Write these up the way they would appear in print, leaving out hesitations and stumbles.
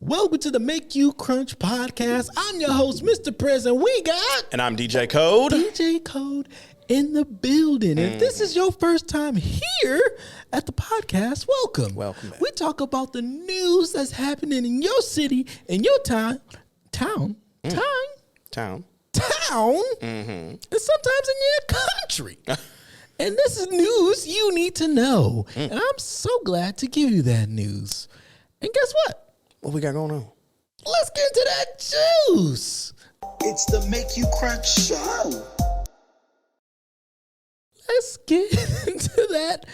Welcome to the Make You Crunch podcast. I'm your host, Mr. President. We got... And I'm DJ Code. DJ Code in the building. If this is your first time here at the podcast, welcome. Welcome back. We talk about the news that's happening in your city, in your town, and sometimes in your country. And this is news you need to know. And I'm so glad to give you that news. And guess what? What we got going on? Let's get into that juice. It's the Make You Crunch show. Let's get into that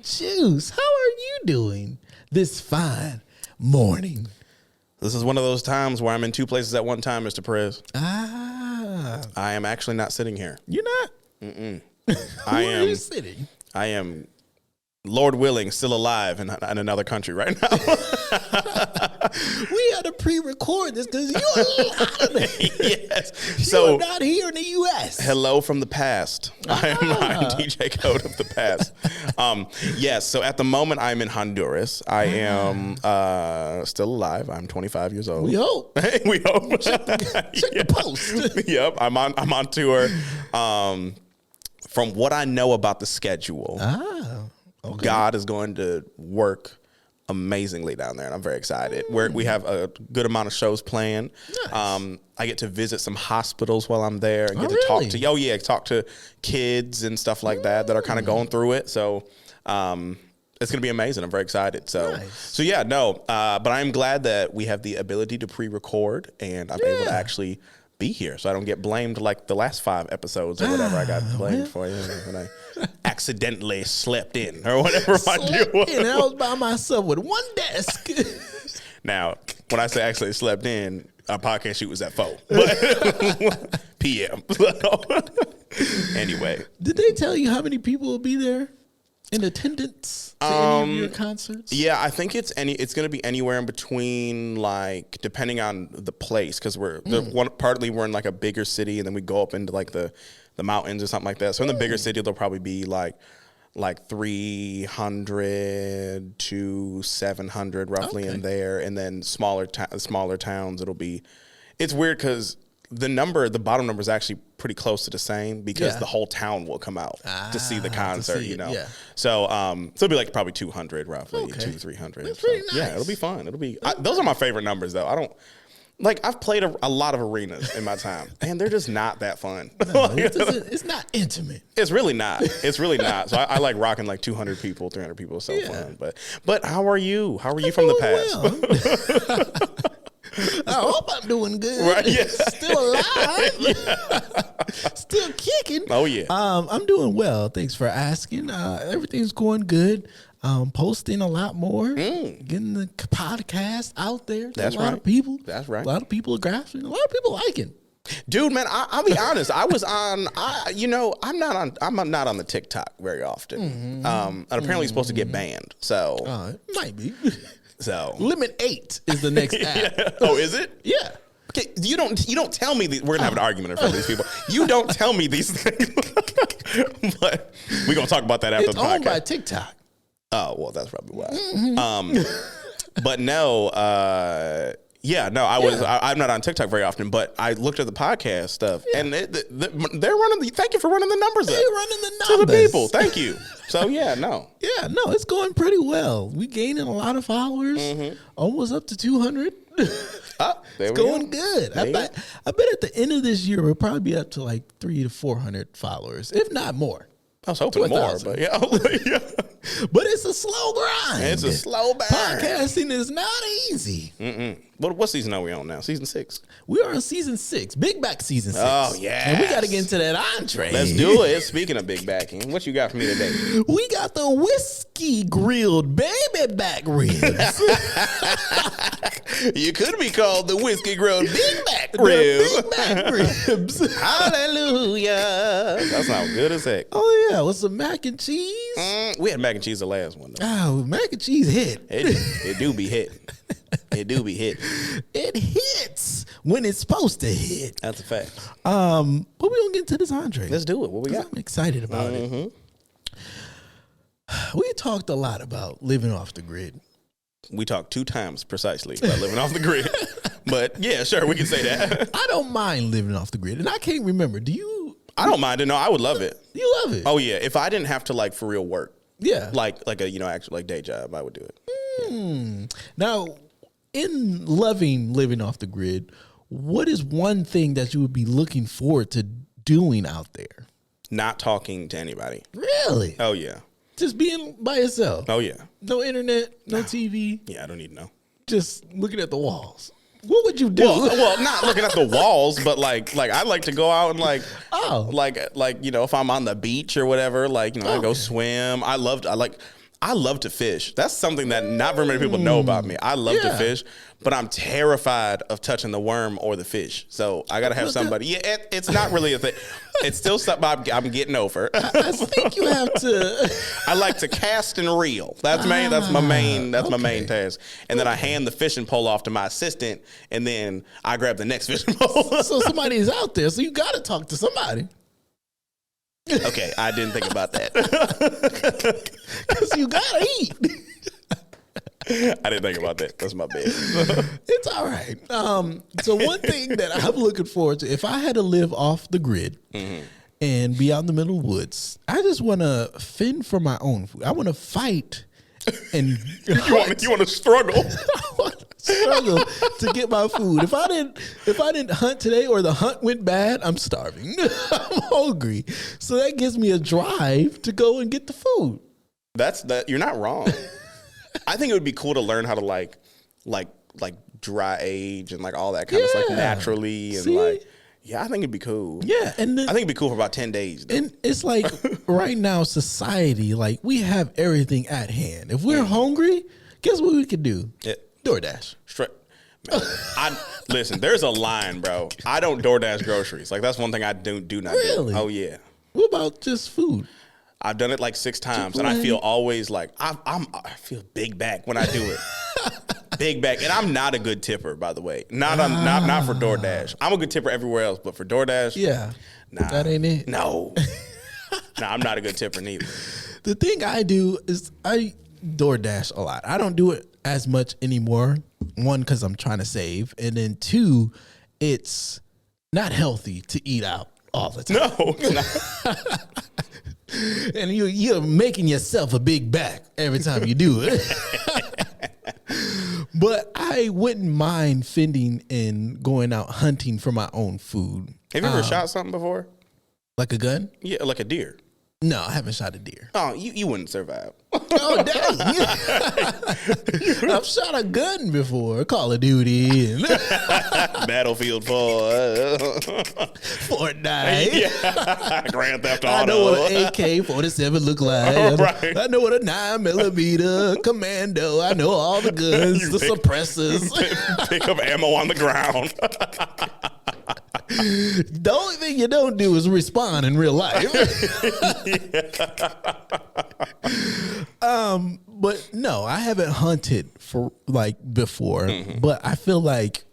juice. How are you doing this fine morning? This is one of those times where I'm in two places at one time, Mr. Perez. I am actually not sitting here. You're not? Where Are you sitting? I am, Lord willing, still alive in another country right now. We had to pre-record this because you're out of it. Yes. You're not here in the U.S. Hello from the past. I'm DJ Code of the past. Yes, so at the moment I'm in Honduras. I am still alive. I'm 25 years old. We hope. We hope. Check the post. Yep, I'm on tour. From what I know about the schedule, Okay. God is going to work amazingly down there, and I'm very excited. We have a good amount of shows planned. Nice. I get to visit some hospitals while I'm there and get to really? talk to kids and stuff like that are kind of going through it. So it's going to be amazing. I'm very excited. Nice. But I'm glad that we have the ability to pre-record, and I'm able to actually be here, so I don't get blamed like the last 5 episodes or whatever I got blamed for when I accidentally slept in or whatever my deal was. And I was by myself with one desk. Now, when I say actually slept in, our podcast shoot was at 4 p.m. Anyway, Did they tell you how many people will be there in attendance to any of your concerts? yeah, I think it's going to be anywhere in between, like, depending on the place, because partly we're in like a bigger city, and then we go up into like the mountains or something like that. So in the bigger city, there'll probably be like 300 to 700 roughly in there, and then smaller towns, it's weird because the bottom number is actually pretty close to the same, because the whole town will come out to see the concert, Yeah. So it'll be like probably 200 roughly, 200-300. That's pretty nice. Yeah, it'll be fun. Those are my favorite numbers though. I've played a lot of arenas in my time, and they're just not that fun. No, it's not intimate. It's really not. So I like rocking like 200 people, 300 people. So fun. But how are you? How are you from the past? Well. I hope I'm doing good. Right, yeah. Still alive. Still kicking. Oh, yeah. I'm doing well. Thanks for asking. Everything's going good. Posting a lot more. Getting the podcast out there. That's a lot right. of people. That's right. A lot of people are grasping. A lot of people liking. Dude, man, I'll be honest. I was on. I'm not on the TikTok very often. And apparently, it's supposed to get banned. So It might be. so Limit 8 is the next app. yeah. Oh, is it? Yeah. Okay, you don't tell me we're gonna have an argument in front of these people. You don't tell me these things. But we're gonna talk about that after It's the podcast. owned by TikTok. Oh, well, that's probably why. But no, I'm not on TikTok very often, but I looked at the podcast stuff, and they're running. Thank you for running the numbers They're up running the to numbers. the people. Thank you. So no. Yeah, no, it's going pretty well. We gaining a lot of followers, almost up to 200. There It's going good. I bet at the end of this year, we'll probably be up to like 300 to 400 followers, if not more. I was hoping more, 1,000. but yeah. But it's a slow grind. It's a slow burn. Podcasting is not easy. What season are we on now? Season 6. We are on season 6, Big Back season 6. Oh, yes. And we got to get into that entree. Let's do it. Speaking of big backing, what you got for me today? We got the whiskey grilled baby back ribs. You could be called the whiskey grilled big back rib. Big back ribs. Hallelujah. That sounds good as heck. Oh, yeah. With some mac and cheese. We had mac and cheese the last one, though. Oh, mac and cheese hit. It do be hit. It do be hit. It hits when it's supposed to hit. That's a fact. But we're going to get into this entree. Let's do it. What we got? I'm excited about it. We talked a lot about living off the grid. We talked 2 times precisely about living off the grid. But yeah, sure, we can say that. I don't mind living off the grid, and I can't remember. Do you? I don't mind it. No, I would love it. You love it? Oh yeah, if I didn't have to like for real work, Yeah. like a actual like day job, I would do it. Now, in loving living off the grid, what is one thing that you would be looking forward to doing out there? Not talking to anybody. Really? Oh yeah. Just being by yourself? Oh yeah. No internet, no TV, Yeah, I don't need to know. just looking at the walls. What would you do? Well, not looking at the walls, but like I like to go out and like if I'm on the beach or whatever, I go swim. I love to fish. That's something that not very many people know about me. I love to fish, but I'm terrified of touching the worm or the fish. So I got to have somebody. Yeah, it's not really a thing. It's still something I'm getting over. I think you have to. I like to cast and reel. That's my main task. And then I hand the fishing pole off to my assistant, and then I grab the next fishing pole. So somebody is out there, so you got to talk to somebody. Okay, I didn't think about that. Because you got to eat. I didn't think about that. That's my bad. It's all right. So one thing that I'm looking forward to, if I had to live off the grid and be out in the middle of the woods, I just want to fend for my own food. I want to fight and you want to struggle. I want to struggle to get my food. If I didn't hunt today or the hunt went bad, I'm starving. I'm hungry. So that gives me a drive to go and get the food. You're not wrong. I think it would be cool to learn how to like dry age and like all that kind of stuff naturally and I think it'd be cool. Yeah, and I think it'd be cool for about 10 days. Though. And it's like right now, society, like we have everything at hand. If we're hungry, guess what we could do? Yeah. DoorDash. Listen, there's a line, bro. I don't DoorDash groceries. Like that's one thing I do not Really? do. Oh yeah. What about just food? I've done it like 6 times, and I feel always like I feel big back when I do it. Big back, and I'm not a good tipper, by the way. Not for DoorDash. I'm a good tipper everywhere else, but for DoorDash, nah, that ain't it. No, I'm not a good tipper neither. The thing I do is I DoorDash a lot. I don't do it as much anymore. 1, because I'm trying to save, and then 2, it's not healthy to eat out all the time. No, it's not. And you're making yourself a big back every time you do it. But I wouldn't mind fending and going out hunting for my own food. Have you ever shot something before? Like a gun? Yeah, like a deer. No, I haven't shot a deer. Oh, you wouldn't survive. Oh, dang. I've shot a gun before. Call of Duty. And Battlefield 4. Fortnite. Yeah. Grand Theft Auto. I know what an AK-47 look like. Right. I know what a 9mm commando. I know all the guns, the suppressors. Pick up ammo on the ground. The only thing you don't do is respond in real life. But no, I haven't hunted for like before, but I feel like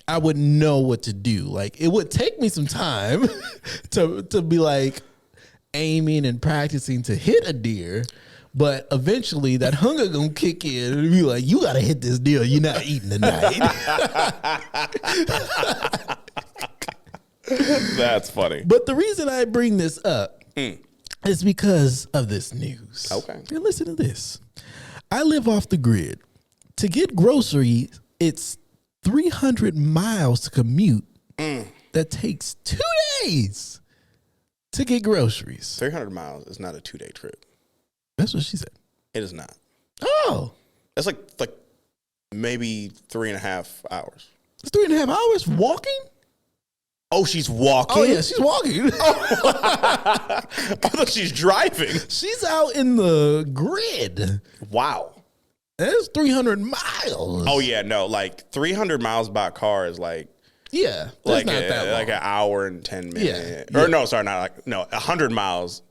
I would know what to do. Like it would take me some time to be like aiming and practicing to hit a deer. But eventually that hunger gonna kick in and be like, you gotta hit this deer. You're not eating tonight. That's funny. But the reason I bring this up is because of this news. Okay. And listen to this. I live off the grid. To get groceries, it's 300 miles to commute. That takes 2 days to get groceries. 300 miles is not a 2-day trip. That's what she said. It is not. Oh. That's like maybe 3.5 hours. It's 3.5 hours walking? Oh, she's walking? Oh, yeah, she's walking. I thought she's driving. She's out in the grid. Wow. That's 300 miles. Oh, yeah, no. Like 300 miles by car is like. Yeah. Like not that long. like an hour and 10 minutes. Yeah. Or no, sorry, not like, no, 100 miles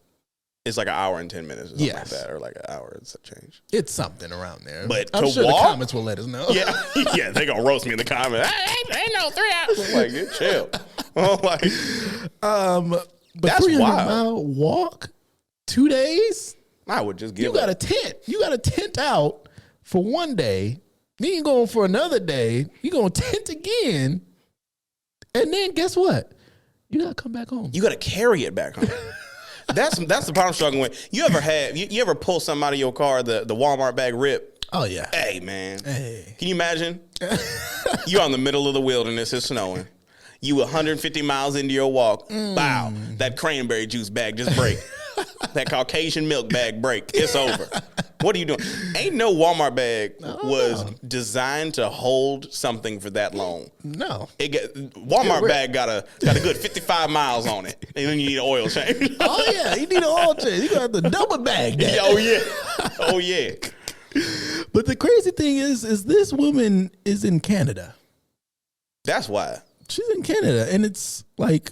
is like an hour and 10 minutes or something like that. Or like an hour and some change. It's something around there. But I'm to sure walk? the comments will let us know. Yeah, yeah, they gonna roast me in the comments. Ain't no 3 hours. I'm like, get chill. I'm like, but that's 300-mile walk, 2 days. I would just give You got a tent. You got a tent out for one day, then you're going for another day, you're going to tent again, and then guess what? You got to come back home. You got to carry it back home. That's the part I'm struggling with. You ever pull something out of your car, the Walmart bag rip? Oh, yeah. Hey, man. Hey. Can you imagine? You're on the middle of the wilderness. It's snowing. You 150 miles into your walk. Wow. That cranberry juice bag just break. That Caucasian milk bag break. It's over. What are you doing? Ain't no Walmart bag was designed to hold something for that long. No. Walmart bag got a good 55 miles on it. And then you need an oil change. Oh, yeah. You need an oil change. You got to double bag that. Oh, yeah. Oh, yeah. But the crazy thing is this woman is in Canada. That's why. She's in Canada, and it's like,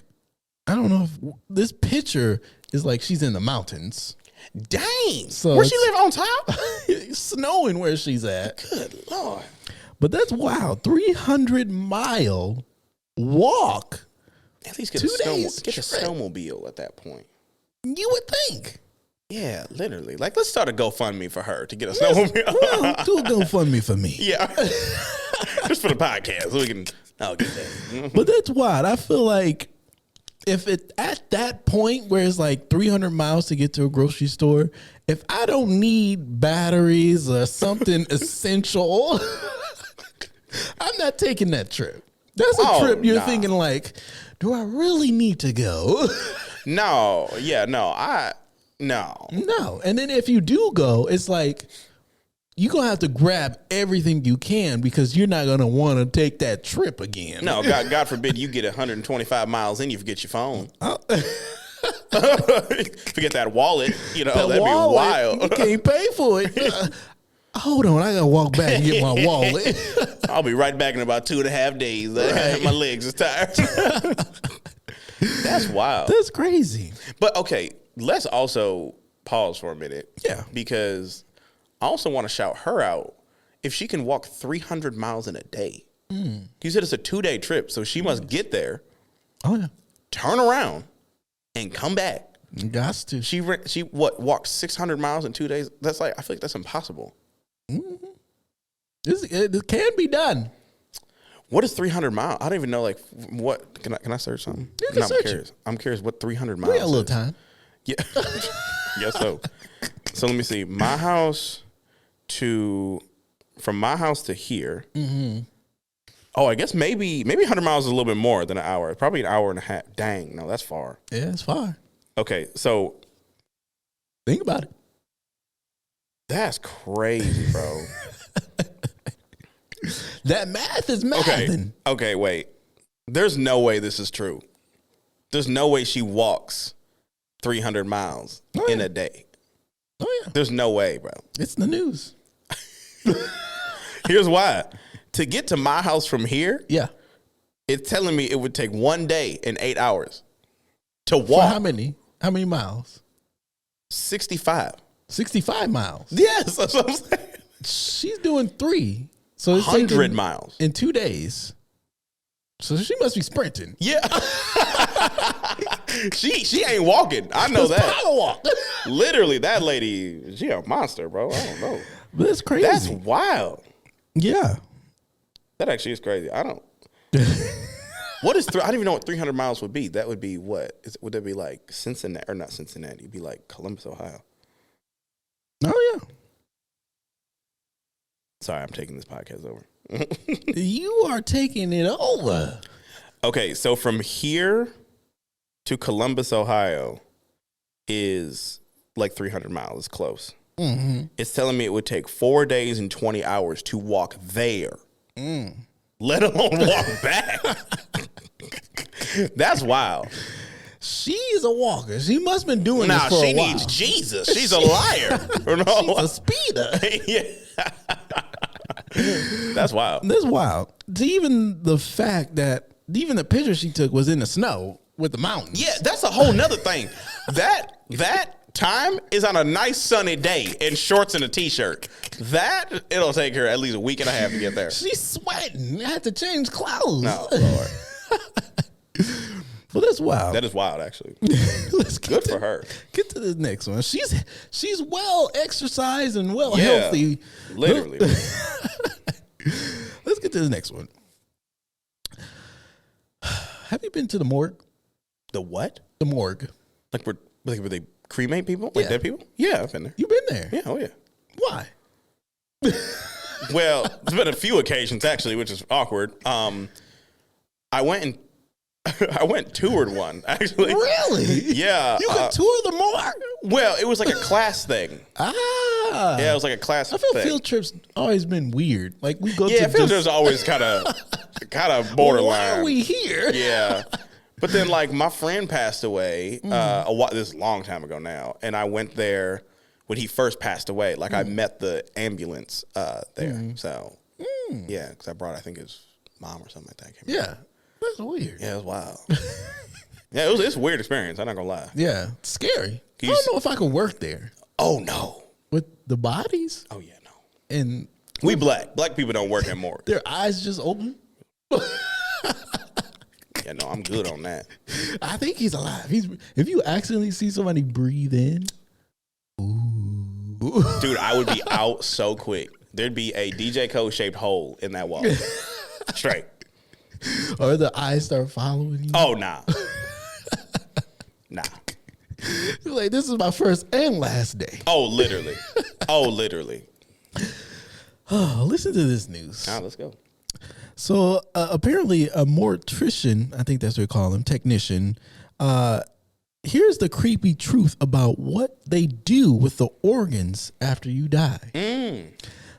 I don't know if this picture is like she's in the mountains. Dang. So where she live on top? It's snowing where she's at. Good Lord. But that's wild. 300-mile walk. At least get 2 a days snowmobile at that point. You would think. Yeah, literally. Like, let's start a GoFundMe for her to get a snowmobile. Well, do a GoFundMe for me. Yeah. Just for the podcast. So we can, I'll get that. But that's wild. I feel like if it at that point where it's like 300 miles to get to a grocery store, if I don't need batteries or something essential, I'm not taking that trip. That's a trip you're thinking like, do I really need to go? No. Yeah, no. No. And then if you do go, it's like you're going to have to grab everything you can because you're not going to want to take that trip again. No, God forbid you get 125 miles in, you forget your phone. Forget that wallet. You know, that'd be wild. You can't pay for it. Hold on, I got to walk back and get my wallet. I'll be right back in about 2.5 days. Right. My legs are tired. That's wild. That's crazy. But okay, let's also pause for a minute. Yeah. Because I also want to shout her out if she can walk 300 miles in a day. You said it's a 2-day trip, so she must get there. Oh, yeah. Turn around and come back. Got to. She walked 600 miles in 2 days? That's like, I feel like that's impossible. Mm-hmm. It can be done. What is 300 miles? I don't even know. Like, what can I search something? You can search curious. I'm curious what 300 miles. We got a little is. time. Yeah. Yes. So let me see. From my house to here. Mm-hmm. Oh, I guess maybe 100 miles is a little bit more than an hour. Probably an hour and a half. Dang, no, that's far. Yeah, it's far. Okay, so think about it. That's crazy, bro. That math is mathing. Okay, wait. There's no way this is true. There's no way she walks 300 miles in a day. Oh, yeah. There's no way, bro. It's the news. Here's why. To get to my house from here, yeah, it's telling me it would take 1 day and 8 hours to walk. For how many? How many miles? 65. 65 miles. Yes, that's what I'm saying. She's doing 3. So it's 100 miles. In 2 days. So she must be sprinting. Yeah. she ain't walking. I know that. Power walk. Literally, that lady, she a monster, bro. I don't know. But that's crazy. That's wild. Yeah. That actually is crazy. I don't. What is I don't even know what 300 miles would be. That would be what? Would that be like Cincinnati or not Cincinnati? It'd be like Columbus, Ohio. Oh yeah. Sorry, I'm taking this podcast over. You are taking it over. Okay, so from here to Columbus, Ohio is like 300 miles. It's close. Mm-hmm. It's telling me it would take 4 days and 20 hours to walk there. Let alone walk back. That's wild. She's a walker. She must have been doing this for a while. She needs Jesus. She's a liar. She's a speeder. Yeah. That's wild. That's wild. Even the fact that even the picture she took was in the snow with the mountains. Yeah, that's a whole nother thing. That time is on a nice sunny day in shorts and a t-shirt. It'll take her at least a week and a half to get there. She's sweating. I had to change clothes. No, Lord. Well, that's wild. That is wild, actually. Let's Good for her. Get to the next one. She's well exercised and well Yeah, healthy. literally. Let's get to the next one. Have you been to the morgue? The what? The morgue. Like where they cremate people? Like Yeah. dead people? Yeah, I've been there. You been there? Yeah, oh yeah. Why? Well, there's been a few occasions actually, which is awkward. I went toured one actually. Really? Yeah. You could tour the morgue? Well, it was like a class thing. Ah. Yeah, it was like a class I feel thing. field trips always been weird. Like we go to Yeah, field just, trips always kind of well, borderline. why are we here? Yeah. But then, like, my friend passed away this is a long time ago now, and I went there when he first passed away. Like, I met the ambulance there. So, yeah, because I brought, I think, his mom or something like that. I can't remember. Yeah. That's weird. Yeah, it was wild. Yeah, it's a weird experience. I'm not going to lie. Yeah. It's scary. I You don't know if I could work there. Oh, no. With the bodies? Oh, yeah, no. And We black. Black people don't work in morgue. their eyes just open? Yeah, no, I'm good on that. I think he's alive. If you accidentally see somebody breathe in, ooh. Dude, I would be out so quick. There'd be a DJ Code-shaped hole in that wall. Straight. Or the eyes start following you. Oh, nah. Nah. You're like, this is my first and last day. Oh, literally. Oh, literally. Oh, listen to this news. All right, let's go. So apparently a mortician, I think that's what they call him, technician, here's the creepy truth about what they do with the organs after you die.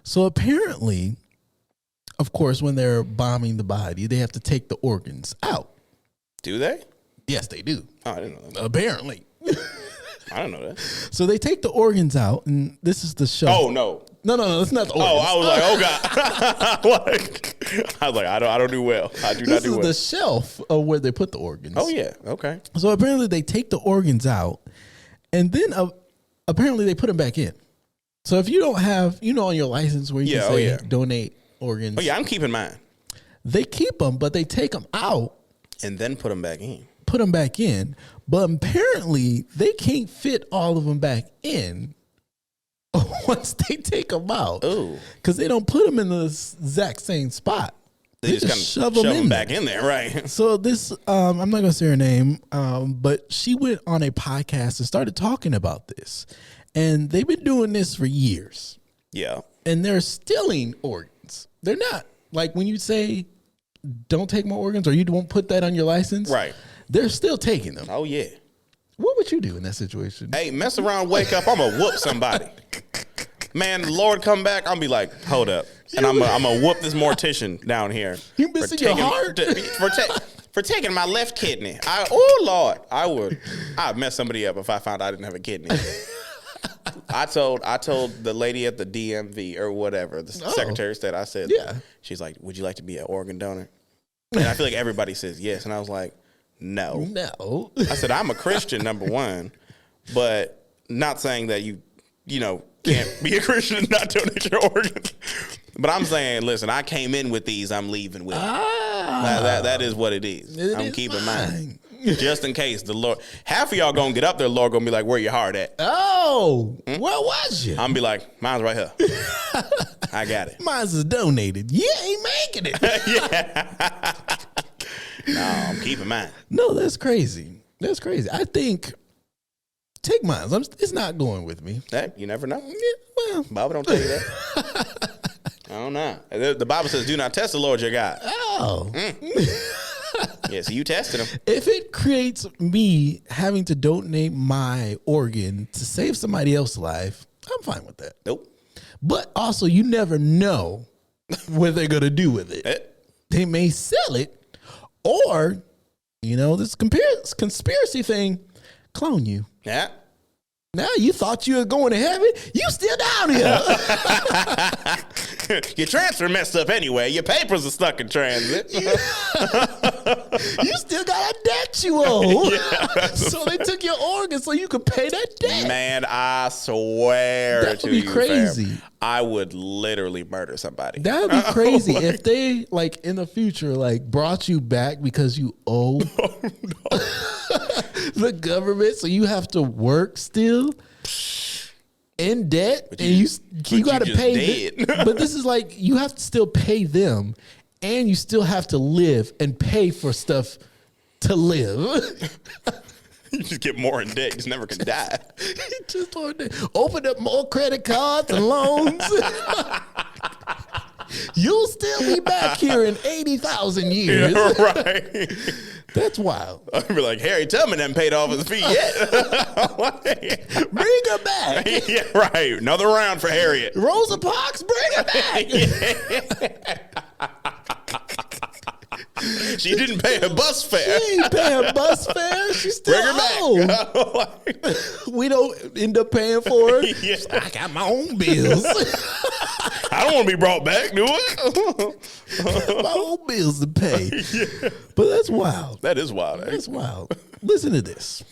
So apparently, of course, when they're bombing the body, they have to take the organs out. Do they? Yes, they do. Oh, I didn't know that. Apparently. I don't know that. So they take the organs out, and this is the show. Oh, no. No, it's not the organs. Oh, I was like, oh, God. I was like, I don't do well. I do not This do is well. the shelf of where they put the organs. Oh, yeah. Okay. So apparently they take the organs out, and then apparently they put them back in. So if you don't have, on your license where you can say donate organs. Oh, yeah, I'm keeping mine. They keep them, but they take them out. And then put them back in. Put them back in. But apparently they can't fit all of them back in once they take them out. Ooh. Because they don't put them in the exact same spot. They just kind of shove them back in there, right? So this, I'm not going to say her name, but she went on a podcast and started talking about this. And they've been doing this for years. Yeah. And they're stealing organs. They're not. Like when you say, don't take my organs, or you won't put that on your license. Right. They're still taking them. Oh, yeah. What would you do in that situation? Hey, mess around, wake up, I'm going to whoop somebody. Man, the Lord come back, I'm be like, hold up. And I'm going to whoop this mortician down here. You missing your heart? For taking my left kidney. Oh, Lord. I'd mess somebody up if I found I didn't have a kidney. I told the lady at the DMV or whatever, the Secretary of State, I said, she's like, would you like to be an organ donor? And I feel like everybody says yes. And I was like, no. I said, I'm a Christian, number one, but not saying that you can't be a Christian and not donate your organs. But I'm saying, listen, I came in with these, I'm leaving with. That is what it is. I'm keeping mine. Just in case the Lord, half of y'all gonna get up there, the Lord gonna be like, where your heart at? Oh, where was you? I'm gonna be like, mine's right here. I got it. Mine's is donated. You ain't making it. Yeah. No, I'm keeping mine. No, that's crazy. That's crazy. I think take mine. It's not going with me. Hey, you never know. Yeah, well, Bible don't tell you that. I don't know. The Bible says, do not test the Lord your God. Oh. Yeah, so you tested him. If it creates me having to donate my organ to save somebody else's life, I'm fine with that. Nope. But also, you never know what they're going to do with it. They may sell it, or, this conspiracy thing, clone you. Yeah. Now you thought you were going to heaven. You still down here. Your transfer messed up anyway. Your papers are stuck in transit. You still got a debt you owe. Yeah. So they took your organs so you could pay that debt. Man, I swear That to would be you, crazy. fam, I would literally murder somebody. That would be crazy if they, like, in the future, like, brought you back because you owe the government, so you have to work still in debt, and you got to pay. But this is like, you have to still pay them, and you still have to live and pay for stuff to live. You just get more in debt. You just never can die. Just open up more credit cards and loans. You'll still be back here in 80,000 years. Yeah, right. That's wild. I'd be like, Harry Tubman hasn't paid off his fee yet. Bring her back. Yeah, right. Another round for Harriet. Rosa Parks, bring her back. She didn't pay her bus fare. She ain't pay her bus fare. She still Bring her back. We don't end up paying for her. Yeah. I got my own bills. I don't want to be brought back, do it? My own bills to pay. Yeah. But that's wild. That is wild. That's wild. Listen to this.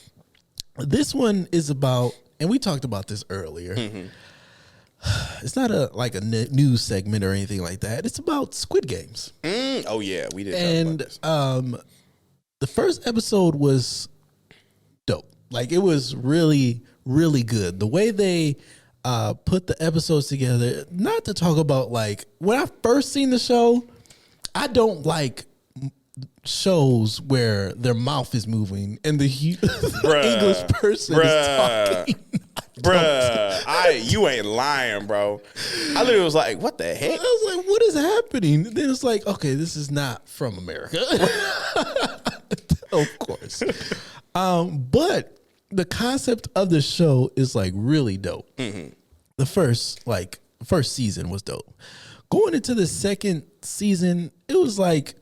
This one is about, and we talked about this earlier. Mm-hmm. It's not a news segment or anything like that. It's about Squid Games. Oh yeah, we did. And talk about this. The first episode was dope. Like, it was really, really good. The way they put the episodes together. Not to talk about, like, when I first seen the show, I don't like shows where their mouth is moving and the English person is talking. You ain't lying, bro. I literally was like, what the heck? I was like, what is happening? Then it's like, okay, this is not from America. Of course. But the concept of the show is, like, really dope. Mm-hmm. The first season was dope. Going into the second season, it was like,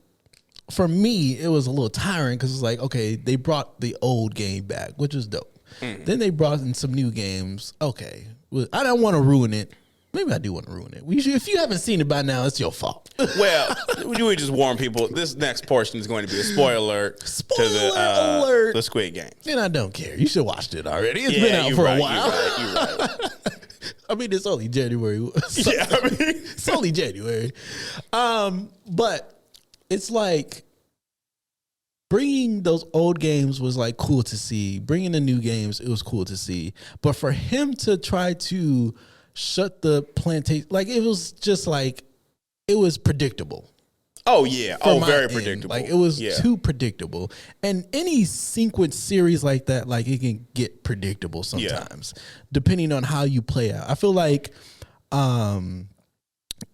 for me, it was a little tiring because it's like, okay, they brought the old game back, which was dope. Mm. Then they brought in some new games. Okay. Well, I don't want to ruin it. Maybe I do want to ruin it. If you haven't seen it by now, it's your fault. Well, we just warn people. This next portion is going to be a spoiler alert to the Squid Games. And I don't care. You should have watched it already. It's been out for a while. You're right. I mean, it's only January. Yeah, I mean, it's only January. But it's like, bringing those old games was, like, cool to see. Bringing the new games, it was cool to see. But for him to try to shut the plantation, like, it was just like, it was predictable. Oh yeah. Very predictable. Like, it was too predictable. And any sequence series like that, like, it can get predictable sometimes, depending on how you play out. I feel like the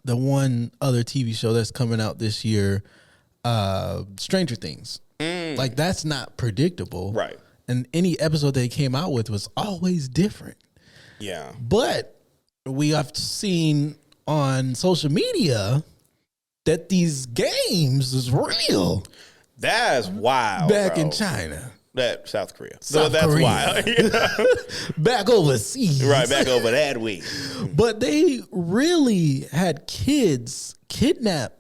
one other TV show that's coming out this year, Stranger Things. Like, that's not predictable. Right. And any episode they came out with was always different. Yeah. But we have seen on social media that these games is real. That's wild. Back in China. That South Korea. South that's Korea. wild. Back overseas. Right, back over that way. But they really had kids kidnap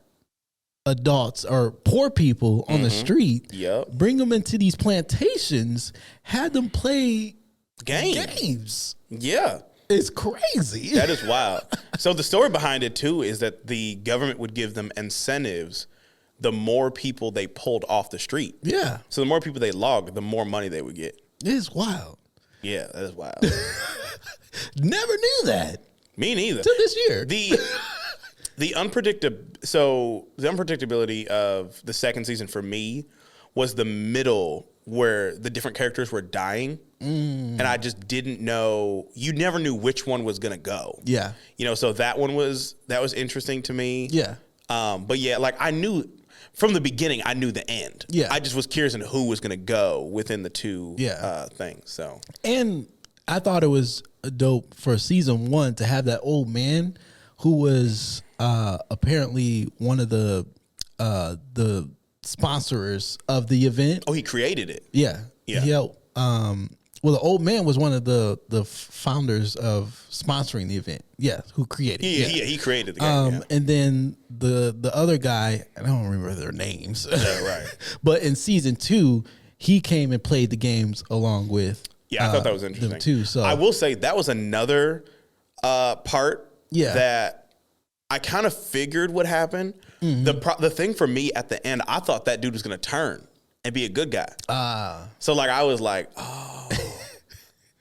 adults or poor people on the street, bring them into these plantations, had them play games. Yeah. It's crazy. That is wild. So the story behind it, too, is that the government would give them incentives the more people they pulled off the street. Yeah. So the more people they logged, the more money they would get. It's wild. Yeah, that is wild. Never knew that. Me neither. Till this year. The unpredictability of the second season for me was the middle where the different characters were dying. And I just didn't know. You never knew which one was going to go. Yeah. You know, so that was interesting to me. Yeah. But yeah, like, I knew from the beginning, I knew the end. Yeah. I just was curious in who was going to go within the two things. So. And I thought it was dope for season 1 to have that old man who was apparently one of the sponsors of the event. Oh, he created it. Yeah. He helped Well, the old man was one of the founders of sponsoring the event. Yeah, who created it. Yeah, he created the game. And then the other guy, I don't remember their names. Yeah, right. But in season 2, he came and played the games along with I thought that was interesting them too. So I will say that was another part that I kind of figured would happen. Mm-hmm. The thing for me at the end, I thought that dude was going to turn and be a good guy. So like I was like, oh,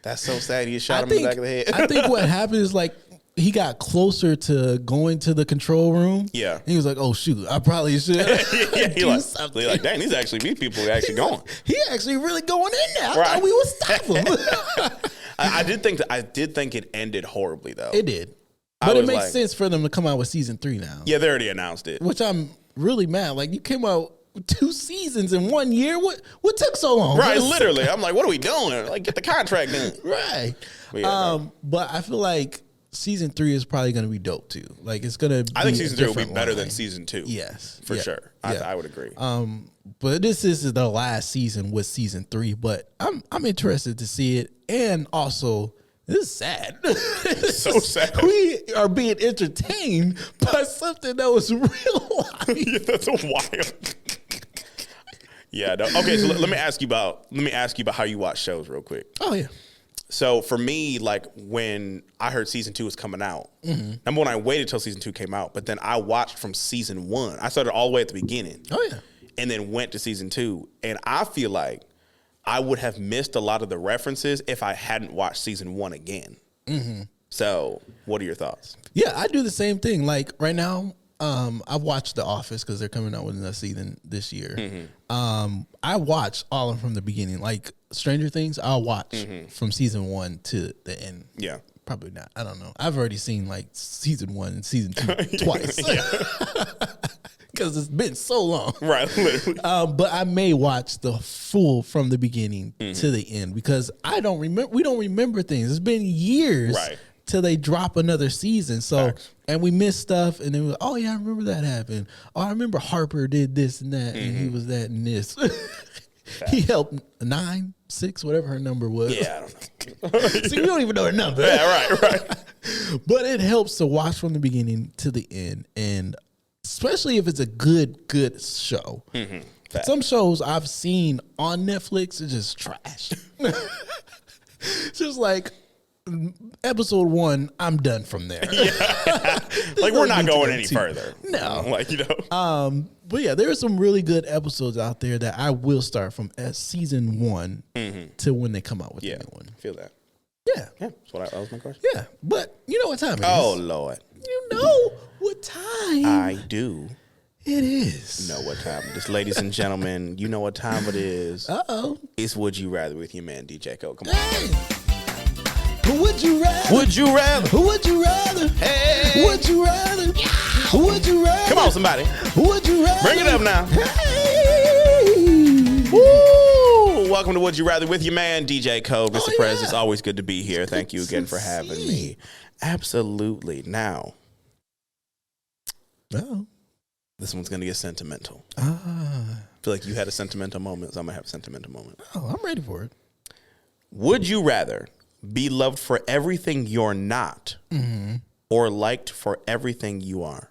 that's so sad. He shot him in the back of the head. I think what happened is like he got closer to going to the control room. Yeah. And he was like, oh shoot, I probably should he like, dang, these people are actually going. He actually really going in there. I thought we would stop him. I did think it ended horribly though. It did. But it makes sense for them to come out with season 3 now. Yeah, they already announced it. Which I'm really mad. Like you came out with 2 seasons in 1 year. What took so long? Right, literally. I'm like, what are we doing? Like, get the contract done. Right. But, but I feel like season 3 is probably going to be dope too. Like it's going to. I think season 3 will be better than season 2. Yes, for sure. I would agree. But this is the last season with season 3. But I'm interested to see it, and also. This is sad. It's so sad. We are being entertained by something that was real life. Yeah, that's wild. Yeah. No. Okay. So let me ask you about how you watch shows real quick. Oh yeah. So for me, like when I heard season 2 was coming out, number one, I waited till season 2 came out, but then I watched from season 1. I started all the way at the beginning. Oh yeah. And then went to season 2, and I feel like I would have missed a lot of the references if I hadn't watched season 1 again. Mm-hmm. So, what are your thoughts? Yeah, I do the same thing. Like right now, I've watched The Office because they're coming out with another season this year. Mm-hmm. I watch all of them from the beginning. Like Stranger Things, I'll watch from season 1 to the end. Yeah. Probably not. I don't know. I've already seen like season 1 and season 2 twice. Because it's been so long. Right, literally. But I may watch the full from the beginning to the end because I don't remember. We don't remember things. It's been years till they drop another season. So, and we miss stuff, and then we're like, oh yeah, I remember that happened. Oh, I remember Harper did this and that, and he was that and this. He helped 9, 6, whatever her number was. Yeah, I don't know. See, we don't even know her number. Yeah, right. But it helps to watch from the beginning to the end, and especially if it's a good show. Mm-hmm. Some shows I've seen on Netflix are just trash. Just like episode 1, I'm done from there. Yeah. Like we're not going any further. No. Like, you know. But yeah, there are some really good episodes out there that I will start from season 1 to when they come out with the new one. Feel that. Yeah. Yeah. That was my question. Yeah. But you know what time it is. Oh, Lord. You know what time I do. It is. You know what time it is. Ladies and gentlemen, you know what time it is. Uh-oh. It's Would You Rather with your man, DJ Cole. Come on. Hey. Would you rather? Would you rather? Would you rather? Hey. Would you rather? Yeah. Would you rather? Come on, somebody. Would you rather? Bring it up now. Hey. Woo! Welcome to Would You Rather with your man, DJ Cole. Mr. Prez, yeah. it's always good to be here. Thank you again for having me. Absolutely. Now, this one's going to get sentimental. I feel like you had a sentimental moment, so I'm going to have a sentimental moment. Oh, I'm ready for it. Would you rather be loved for everything you're not or liked for everything you are?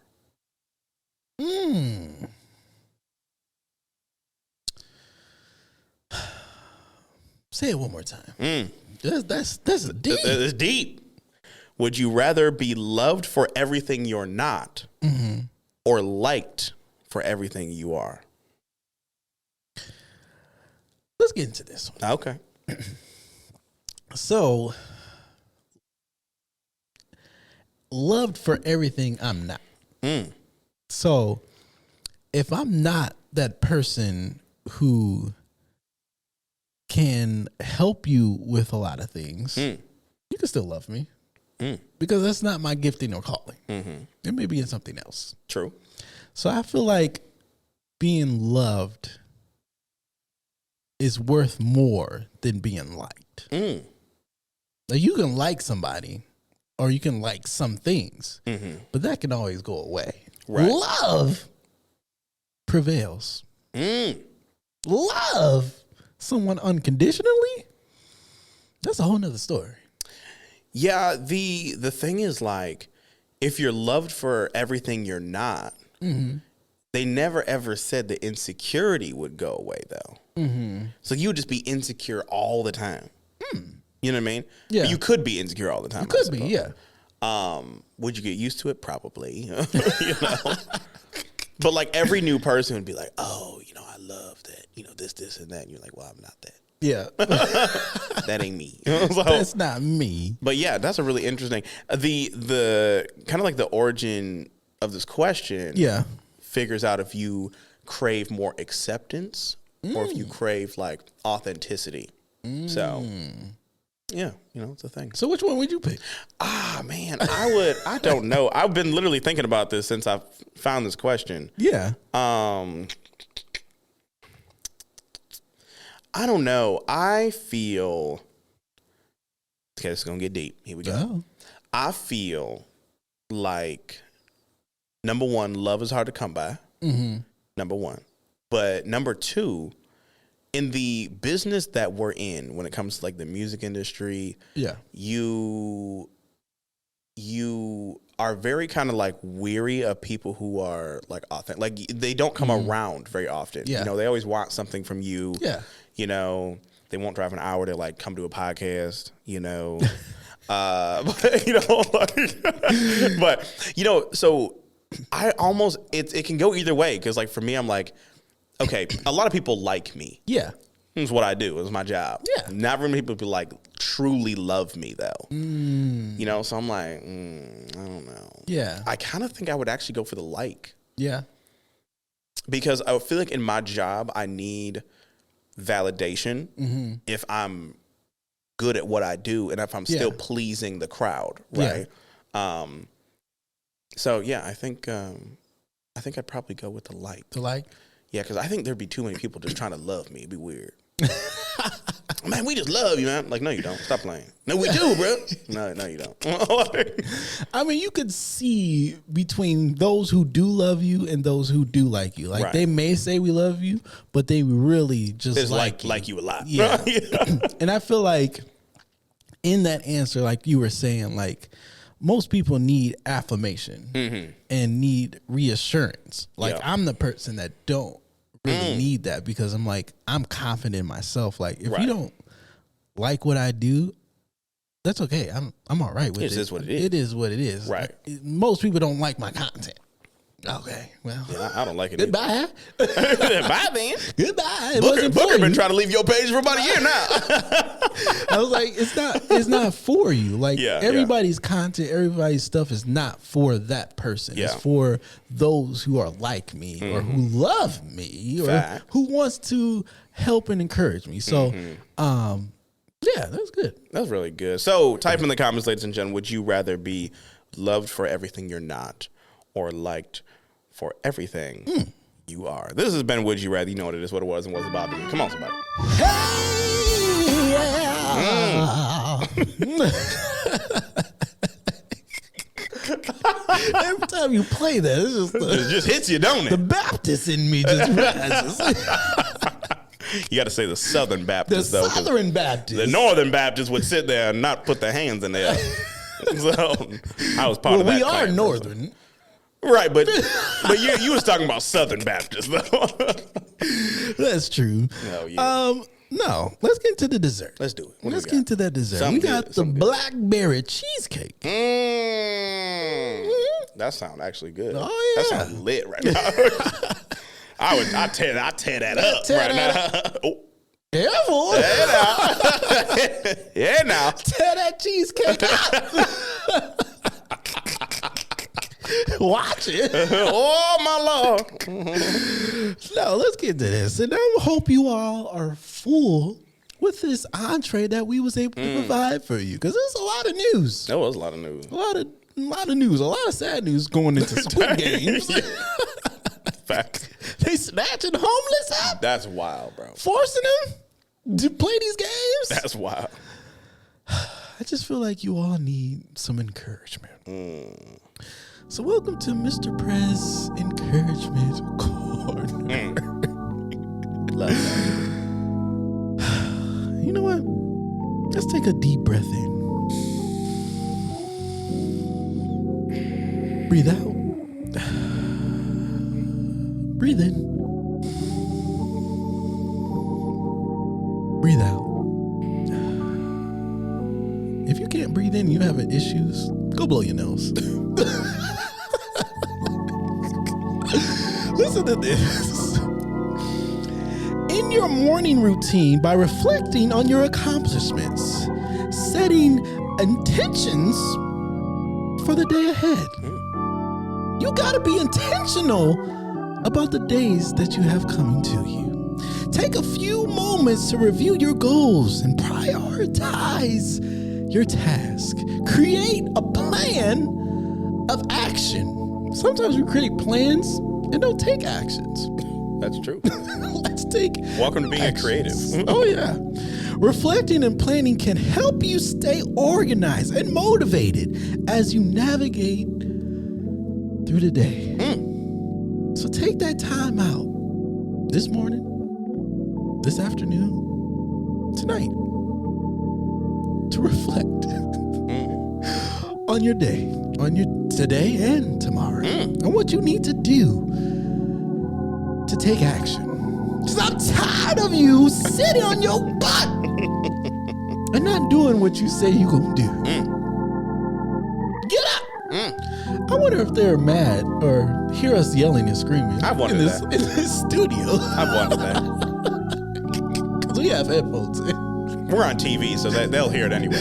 Say it one more time. That's deep. It's deep. Would you rather be loved for everything you're not or liked for everything you are? Let's get into this one. Okay. So, loved for everything I'm not. So, if I'm not that person who can help you with a lot of things, you can still love me. Because that's not my gifting or calling. It may be in something else. True. So I feel like being loved is worth more than being liked. Like you can like somebody or you can like some things, but that can always go away. Right. Love prevails. Love someone unconditionally, That's a whole nother story. Yeah, the thing is, like, if you're loved for everything you're not, they never ever said the insecurity would go away, though. So you would just be insecure all the time. You know what I mean? Yeah. But you could be insecure all the time. It could be, yeah. Would you get used to it? Probably. You know? But, like, every new person would be like, oh, you know, I love that, you know, this, and that. And you're like, well, I'm not that. Yeah. That ain't me. So, That's not me. but yeah, that's a really interesting. The kind of like the origin of this question. Yeah. Figures out if you crave more acceptance or if you crave like authenticity. So yeah, you know, it's a thing. So which one would you pick? Ah, man, I don't know. I've been literally thinking about this since I found this question. Yeah. I don't know. I feel, okay, this is going to get deep. Here we go. Oh. I feel like, number one, love is hard to come by. Number one. But number two, in the business that we're in, when it comes to like the music industry, Yeah. you are very kind of like weary of people who are like authentic. Like they don't come around very often. Yeah. You know, they always want something from you. Yeah. You know, they won't drive an hour to like come to a podcast, you know. But, you know, like, but, you know, so I almost, it can go either way. Cause like for me, I'm like, okay, a lot of people like me. Yeah. It's what I do. It's my job. Yeah. Not very many people like truly love me though. You know, so I'm like, I don't know. Yeah. I kind of think I would actually go for the like. Yeah. Because I feel like in my job, I need validation if I'm good at what I do and if I'm still pleasing the crowd, right? Yeah. So yeah, I think I'd probably go with the like. The like? Yeah, because I think there'd be too many people just trying to love me. It'd be weird. Man, we just love you, man. Like, no, you don't. Stop playing. No, we do, bro. No, you don't. I mean, you could see between those who do love you and those who do like you. Like, Right. they may say we love you, but they really just It's like you a lot. Yeah. Yeah. And I feel like in that answer, like you were saying, like most people need affirmation and need reassurance. Like I'm the person that don't really need that because I'm like, I'm confident in myself. Like if Right. you don't like what I do, that's okay. I'm all right with it. It is what it is. It is what it is. Right. Most people don't like my content. Okay, well, Yeah, I don't like it. goodbye. Bye then. Goodbye. It wasn't for Booker been you. trying to leave your page for about a year now. I was like, it's not for you. Like Yeah, everybody's content, everybody's stuff is not for that person. Yeah. It's for those who are like me or who love me or Fact. who wants to help and encourage me. So, yeah, that's good. That's really good. So type in the comments, ladies and gentlemen, would you rather be loved for everything you're not or liked for everything you are? This has been Would You Rather. You know what it is, what it was, and what it's about to be. Come on, somebody. Hey, yeah. Every time you play that, it's just It just hits you, don't the it? Baptist in me just rises. You got to say the Southern The Baptist, though. 'cause Southern Baptist. The Northern Baptist would sit there and not put their hands in there. So I was part of that. we are clan. Northern. Right, but you was talking about Southern Baptist, though. That's true. Oh, yeah. No, let's get into the dessert. Let's do it. What do Let's we get got? into that dessert. Something We got good, the something good. blackberry cheesecake. That sounds actually good. Oh, That yeah. sounds lit right now. I tear that up Tear right that now. Oh, Careful. yeah, now. Tear that cheesecake up. Watch it. Oh my Lord. No, let's get to this. And I hope you all are full with this entree that we was able to provide for you. Because there's a lot of news. That was a lot of news. A lot of news. A lot of sad news going into Squid Games. Fact. They snatching homeless up, That's wild, bro. forcing them to play these games. That's wild. I just feel like you all need some encouragement. So welcome to Mr. Press Encouragement Corner. Love that. You know what? Let's take a deep breath in. Breathe out. Breathe in. Breathe out. If you can't breathe in, you having issues, go blow your nose. Listen to this. In your morning routine, by reflecting on your accomplishments, setting intentions for the day ahead. You gotta be intentional about the days that you have coming to you. Take a few moments to review your goals and prioritize your task. Create a plan of action. Sometimes we create plans and don't take actions. That's true. Let's take Welcome to being actions. a creative. Oh, yeah. Reflecting and planning can help you stay organized and motivated as you navigate through the day. So take that time out this morning, this afternoon, tonight to reflect on your day, on your today and tomorrow, and what you need to do to take action. Because I'm tired of you sitting on your butt and not doing what you say you're going to do. Get up. I wonder if they're mad or hear us yelling and screaming I've in this studio. I've wondered that. Because we have headphones in. We're on TV, so they'll hear it anyway.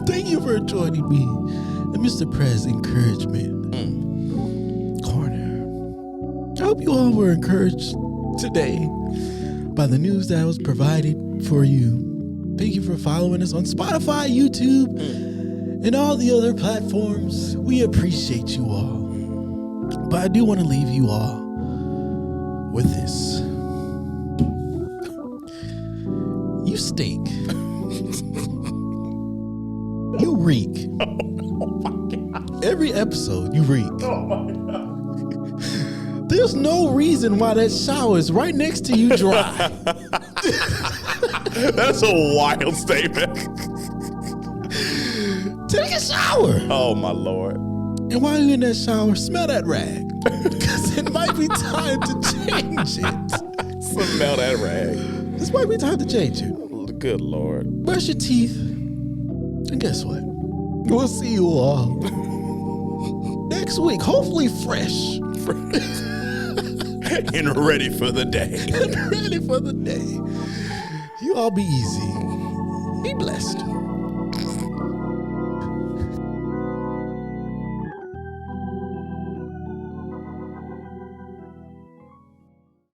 Thank you for joining me in Mr. Prez Encouragement Corner. I hope you all were encouraged today by the news that was provided for you. Thank you for following us on Spotify, YouTube, and all the other platforms. We appreciate you all. But I do want to leave you all with this. You stink. You reek. Every episode, you reek. There's no reason why that shower is right next to you dry. That's a wild statement. Take a shower. Oh, my Lord. And while you're in that shower, smell that rag. Because it might be time to change it. Smell that rag. This might be time to change it. Good Lord. Brush your teeth. And guess what? We'll see you all next week. Hopefully fresh. And ready for the day. And ready for the day. You all be easy. Be blessed.